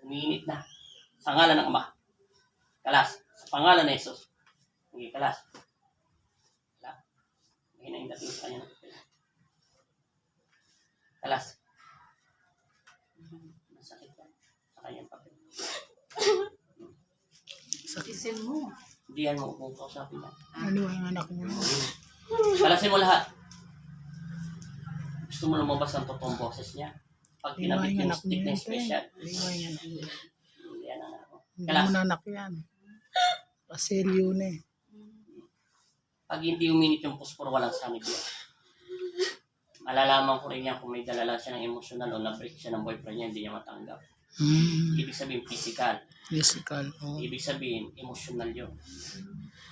Umiinit na. Sa ngalan ng Ama. Kalas. Sa pangalan ng Jesus. Sige, kalas. Kalas. Ngayon na yung dating sa kanya. Kalas. Masakit yan. Sa kanyang papel. Sakisin mo. Hindi yan mo kung kausapin yan. Ano ang anak mo? Kalasin mo lahat. Gusto mo lumabas ang totoong boses niya. Pag kinabit yung stick ng special. Iwan yan. Yan ang ako. Hindi mo na anak yan. Pasilyo na eh. Pag hindi uminit yung posporo, walang sanib yan. Malalaman ko rin yan kung may dalala siya ng emosyonal o na-break siya ng boyfriend niya, hindi niya matanggap. Ibig sabihin physical. Physical. Oh. Ibig sabihin emosyonal yun.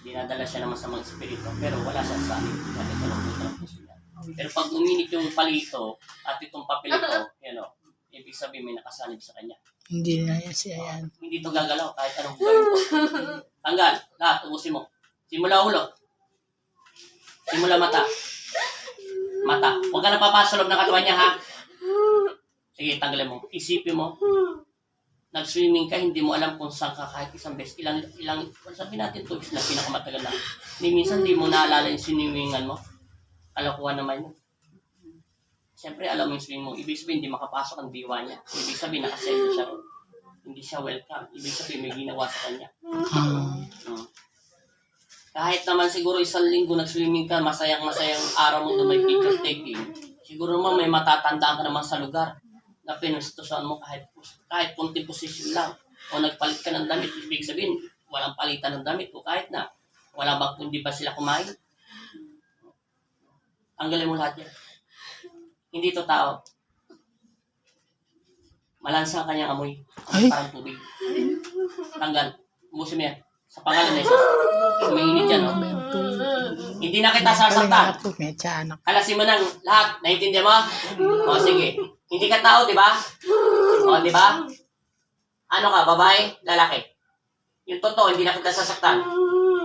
Dinadala siya ng masamang espiritu, pero wala siyang sanib. Yan, ito lang po ng puso niya. Pero pag uminit yung palito at itong papel ito, yan o, ibig sabihin may nakasanib sa kanya. Hindi na yan siya yan. Hindi ito gagalaw kahit anong gawin ko. Tanggal, lahat, ubusin mo. Simula ulo. Simula mata. Mata. Huwag ka napapasa loob ng katawan niya, ha? Sige, tanggalin mo. Isipin mo. Nag-swimming ka, hindi mo alam kung saan ka kahit isang beses. Sabi natin 2 weeks na pinakamatagal na. Minsan hindi mo naalala yung swimming-an mo. Kalokohan naman yun. Siyempre, alam mo yung swimming mo. Ibig sabihin, hindi makapasok ang diwa niya. Ibig sabihin, nakasendo siya ron. Hindi siya welcome. Ibig sabihin, may ginawa sa kanya. Kahit naman siguro 1 linggo nag-swimming ka, masayang-masayang araw mo doon may picture taking. Siguro naman may matatandaan ka naman sa lugar na pinustusan mo kahit kunting posisyon lang. O nagpalit ka ng damit, ibig sabihin, walang palitan ng damit. O kahit na, wala ba, hindi ba sila kumain? Tanggalin mo lahat yan. Hindi to tao. Malansa ang kanyang amoy. Parang tubig. Tanggal. Umusin mo yan. Sa pangalan na Jesus. Umiinit yan, no? Hindi na kita sasaktan. Halasin mo ng lahat. Naintindihan mo? O, sige. Hindi ka tao, di ba? O, di ba? Ano ka, babae, lalaki? Yung totoo, hindi na kita sasaktan.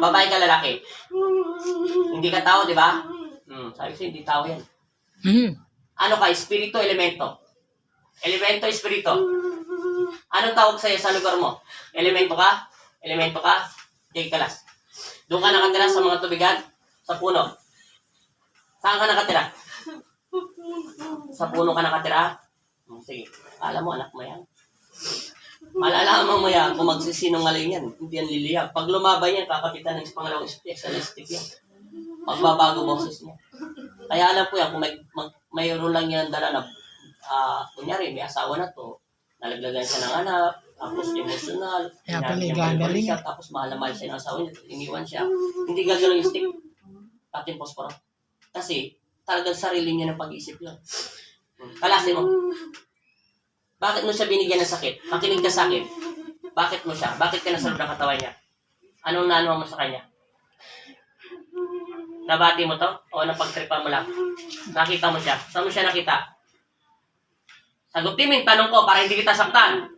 Babae ka, lalaki. Hindi ka tao, di ba? Sabi ko, hindi tao yan. Ano ka, espiritu, elemento? Elemento, espiritu. Anong tawag sa'yo sa lugar mo? Elemento ka? Elemento ka? Jay Kalas. Doon ka nakatira sa mga tubigan? Sa puno? Saan ka nakatira? Sa puno ka nakatira? Sige. Alam mo, anak mo yan. Malalaman mo yan kung magsisinungaling yan. Hindi yan liliyab. Pag lumaban yan, kakapitan ng pangalawang specialistic yan. Pagbabago boses niya. Kaya alam ko yan, kung mayroon lang yan dala na, kunyari, may asawa na to, nalaglagan siya ng anak, tapos emotional, gagaling siya, tapos mahal siya ng asawa niya, iniwan siya. Hindi gagaling yung stick. Ating posporo. Kasi, talagang sarili niya ng pag-iisip yun. Kalasin mo. Bakit mo siya binigyan ng sakit? Makinig ka sa akin. Bakit mo siya? Bakit ka nasalot ng katawan niya? Anong nanuwa mo sa kanya? Nabati mo to? O napagtripan mo lang? Nakita mo siya? Saan mo siya nakita? Sagutin mo yung tanong ko para hindi kita saktan.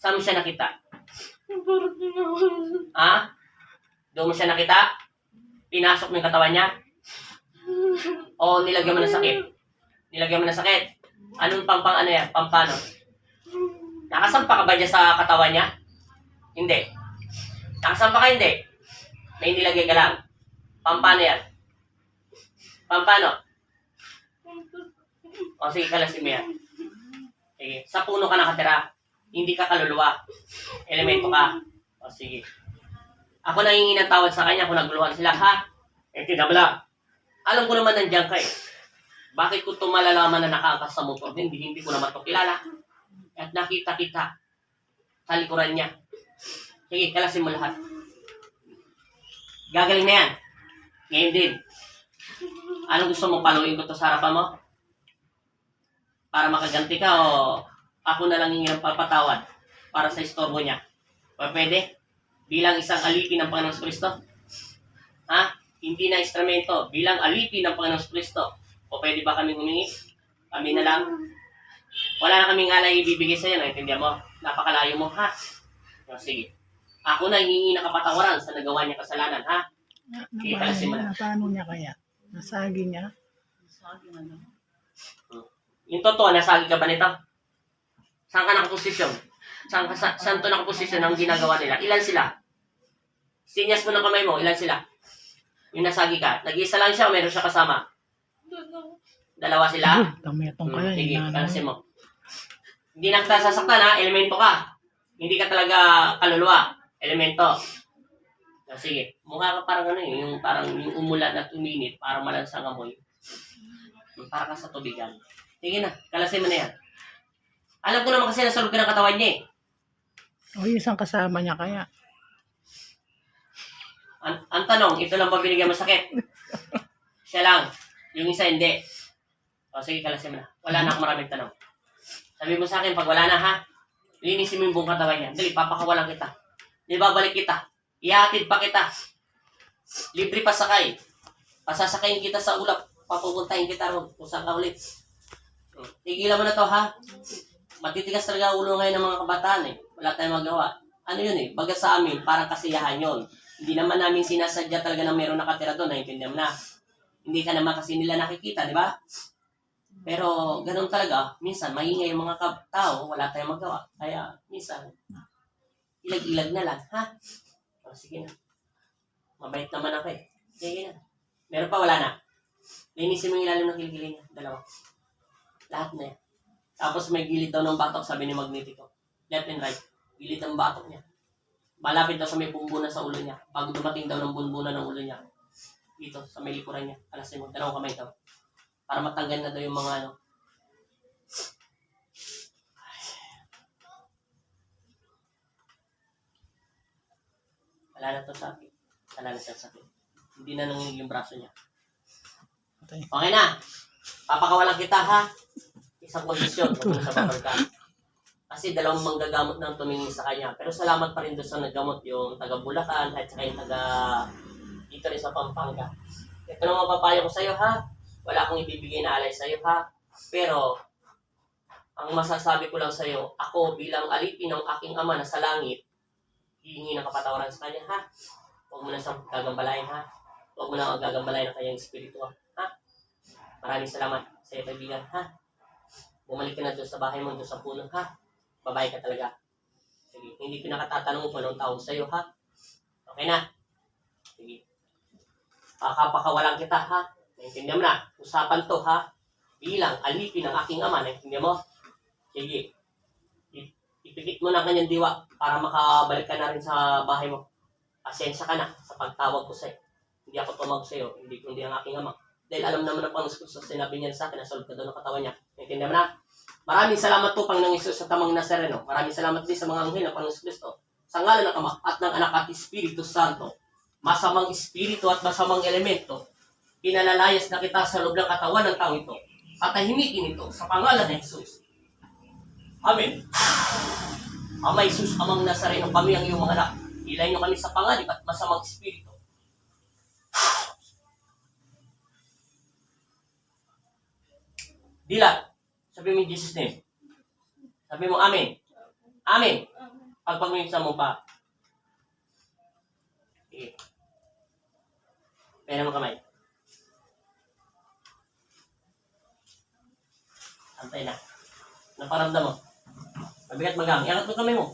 Saan mo siya nakita? Ha? Doon mo siya nakita? Pinasok mo yung katawan niya? O nilagyan mo ng sakit? Nilagyan mo ng sakit? Anong ano yan? Pampano? Nakasampa ka ba dyan sa katawan niya? Hindi. Nakasampa ka hindi? Na hindi lagay ka lang. Pampano yan? Pampano? O sige, kalasin mo yan. Sige, sa puno ka nakatira. Hindi ka kaluluwa. Elemento ka. O sige. Ako nangingi ng tawad sa kanya kung naguluhan sila, ha? Tinabla. Alam ko naman nandiyan ka eh. Bakit ko ito malalaman na nakaangkas sa motor? Hindi ko naman ito kilala. At nakita kita sa likuran niya. Sige, kalasin mo lahat. Gagaling na yan. Ngayon din. Anong gusto mo? Paluin ko ito sa harapan mo? Para makaganti ka o ako na lang yung papatawad para sa istorbo niya? O pwede? Bilang isang alipin ng Panginoong Kristo? Ha? Hindi na instrumento. Bilang alipin ng Panginoong Kristo. O pwede ba kami humingi? Kami na lang. Wala na kaming alay ibibigay sa'yo. Naintindihan mo? Napakalayo mo, ha? O, sige. Ako na hihingi ng kapatawaran sa nagawa niya kasalanan, ha? Sige, kalasin mo na. Paano niya kaya? Nasagi niya? Nasagi na naman. Yung totoo, nasagi ka ba nito? Saan ka nakaposisyon? Saan to nakaposisyon ang ginagawa nila? Ilan sila? Sinyas mo ng kamay mo, ilan sila? Yung nasagi ka. Nag-iisa lang siya o meron siya kasama? Dalawa sila? Tametong kaya. Sige, pansin mo. Hindi na kita sasaktan ha, elemento ka. Hindi ka talaga kaluluwa, elemento. So, sige, mukha ka parang ano yung parang yung umulan at uminit, parang malansang amoy. Para ka sa tubigan. Sige na, kalasin mo na yan. Alam ko naman kasi nasalog ka ng katawan niya eh. O, yung isang kasama niya kaya. Ang tanong, ito lang ba binigyan mo sakit? Siya lang. Yung isa hindi. O sige, kalasin mo na. Wala na akong maraming tanong. Sabi mo sa akin, pag wala na ha, linisin mo yung buong katawan niya. Dali, papakawalan kita. Ibabalik kita. Ihatid pa kita. Libre pa sakay. Pasasakayin kita sa ulap. Papupuntahin kita ron. Kung saan ka ulit. Tigilan mo na to ha. Matitigas talaga ulo ngayon ng mga kabataan eh. Wala tayong magawa. Ano yun eh, baga sa amin, parang kasiyahan yun. Hindi naman namin sinasadya talaga na meron nakatira doon, naiintindihan mo na. Hindi ka naman kasi nila nakikita, di ba? Pero ganun talaga, minsan maingay yung mga tao, wala tayong magawa. Kaya minsan, ilag-ilag na lang, ha? O, sige na. Mabait naman ako eh. Sige na. Meron pa, wala na. Linisin mo yung ilalim ng kilikili niya. Dalawa. Lahat na yan. Tapos may gilid daw ng batok, sabi ni Magnetico. Left and right. Gilid ng batok niya. Malapit daw sa may bumbunan sa ulo niya. Bago dumating daw ng bunbunan ng ulo niya. Dito, sa may likuran niya. Alasin mo, dalawang kamay daw. Para matanggal na daw yung mga ano. Wala na to sakit. Wala na siya sakit. Hindi na nanginig yung braso niya. Okay na. Papakawalan kita ha. Isang kondisyon kung sa babal ka. Kasi dalawang manggagamot nang tumingin sa kanya. Pero salamat pa rin doon sa naggamot yung taga Bulacan at saka yung taga dito rin sa Pampanga. Ito na mapapayo ko sa iyo ha. Wala akong ibibigay na alay sa iyo ha. Pero ang masasabi ko lang sa iyo, ako bilang alipin ng aking ama na sa langit, hihingi ng kapatawaran sa kanya ha. Huwag mo na siyang gagambalain ha. Huwag mo na gagambalain ang kanyang espiritu ha. Maraming salamat sa iyo kaibigan ha. Bumalik ka na doon sa bahay mo, doon sa puno ha. Babae ka talaga. Sige, hindi ko nakatatanong kung anong tawag sa iyo ha. Okay na? Sige. Pakapakawalan kita ha. Naintindihan mo na. Usapan to ha. Bilang alipin ng aking ama. Naintindihan mo? Sige. Ipikit mo na kanyang diwa para makabalik ka na rin sa bahay mo. Pasensya ka na sa pagtawag ko sa'yo. Hindi ako tumawag sa'yo. Hindi kundi ang aking ama. Dahil alam naman ng Panginoon sa sinabi niya sa akin, nasolve ka doon ng katawan niya. Naintindihan mo na? Maraming salamat po, Panginoong Hesus, sa tamang Nazareno. Maraming salamat din sa mga anghel ng Panginoon Kristo. Sa ngalan ng Ama at ng Anak at Espiritu Santo, masamang espiritu at masamang elemento, pinalalayas na kita sa loob ng katawan ng tao ito. Patahimikin ito sa pangalan ng Hesus. Amen. Ama Hesus, Amang Nazareno, kami ang iyong mga anak. Ilay niyo kami sa panganib at masamang espiritu. Dilat. Sabi mo in Jesus' name. Sabi mo, Amen. Amen. Pagpagminsan mo pa. Sige. Pera mo kamay. Antay na. Naparamdam mo. Mabigat magang. Iangat mo kamay mo.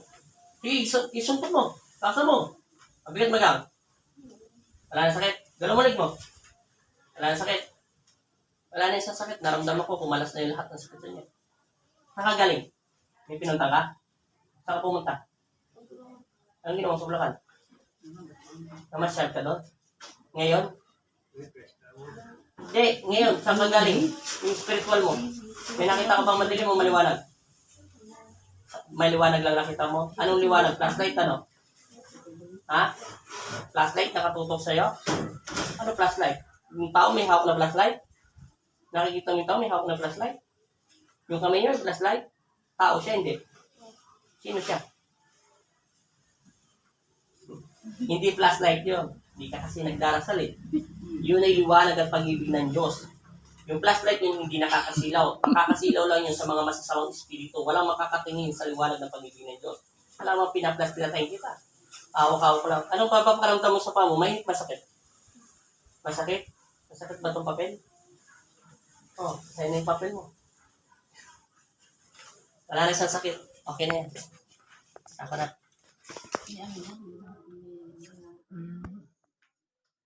Sige, isumpot mo. Taksa mo. Mabigat magang. Wala na sakit. Galaw mo lig mo. Wala na sakit. Wala na isang sakit. Naramdaman ko, kumalas na yung lahat ng sakit sa inyo. Saan ka galing? May pinunta ka? Saan ka pumunta? Anong ginawa sa Bulacan? Namasyal ka doon? Ngayon? Hindi, ngayon. Saan ka galing? Yung spiritual mo. May nakita ka bang madilim o maliwanag? May liwanag lang nakita mo? Anong liwanag? Flashlight ano? Ha? Flashlight nakatutok sa'yo? Ano flashlight? Yung tao may hawak na flashlight? Nakikita mo yung tao, may hawak na flashlight. Yung kamay niya, flashlight. Tao siya, hindi. Sino siya? Hindi flashlight yun. Hindi ka kasi nagdarasal eh. Yun ay liwanag at pag-ibig ng Diyos. Yung flashlight yun hindi nakakasilaw. Nakakasilaw lang yun sa mga masasawang espiritu. Walang makakatingin sa liwanag ng pag-ibig ng Diyos. Alam mo, pinaplastilatayin kita. Awak-awak ko lang. Anong papaparamdam mo sa pamo? May masakit? Masakit? Masakit ba itong papel? Oh, sa'yo na yung papel mo. Wala na isang sakit. Okay na yan. Ako na.